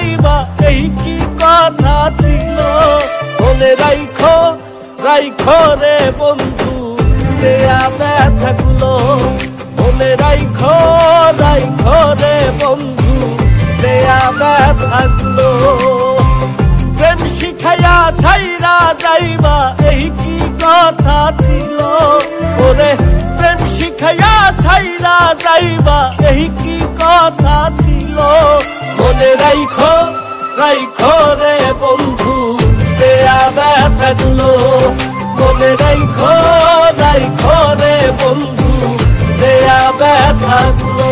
যাইবা এই কি কথা ছিল মনে রাইখো রাইখো রে বন্ধু দেয়া ব্যথাগুলো মনে রাইখো রাইখো রে বন্ধু দেয়া ব্যথাগুলো প্রেম শিখাইয়া ছাইরা যাইবা এই কি কথা ছিল ওরে প্রেম শিখাইয়া ছাইরা যাইবা এই কি কথা ছিল মনে রাইখো রাইখো রে বন্ধু দেয়া ব্যথাগুলো মনে রাইখো রাইখো রে বন্ধু দেয়া ব্যথাগুলো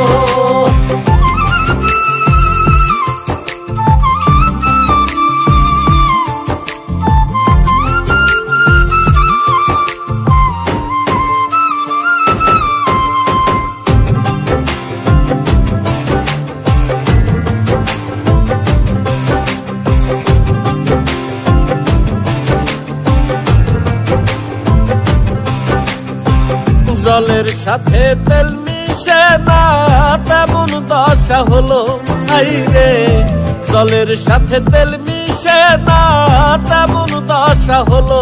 জলের সাথে তেল মিশে না তেমন দশা হলো আইরে জলের সাথে তেল মিশে না তেমন দশা হলো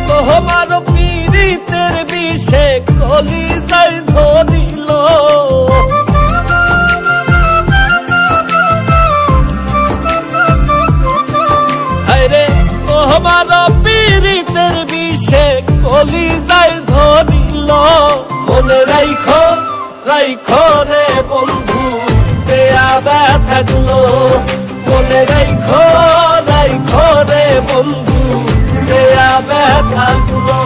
তোমার পীড়িতের বিষে কলিজায় ধরিল আইরে তোমার পীড়িতের বিষে কলিজায় ধরিল মনে রাইখো রাইখো রে বন্ধু দেয়া ব্যথাগুলো মনে রাইখো রাইখো রে বন্ধু দেয়া ব্যথাগুলো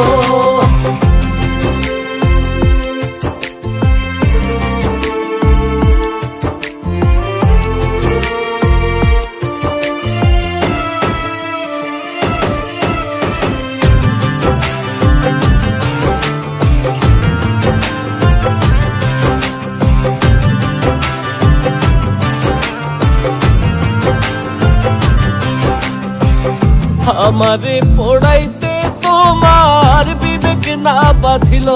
আমারে পড়াইতে তোমার বিবেক না বাঁধিল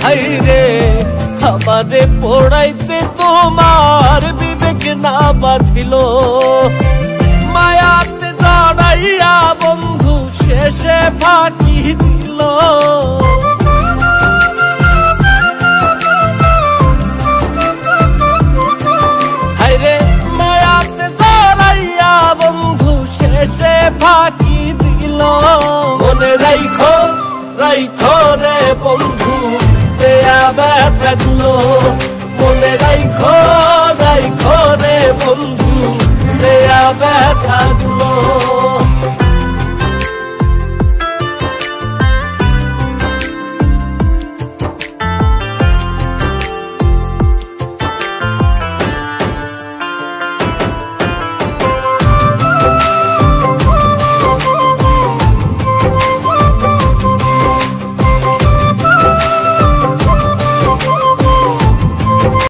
হাইরে আমারে পড়াইতে তোমার বিবেক না বাঁধিল মায়াতে জড়াইয়া বন্ধু শেষে ফাঁকি দিল হাইরে মায়াতে জড়াইয়া বন্ধু শেষে ফাঁকি মনে রাইখো রাইখো রে বন্ধু দেয়া ব্যথাগুলো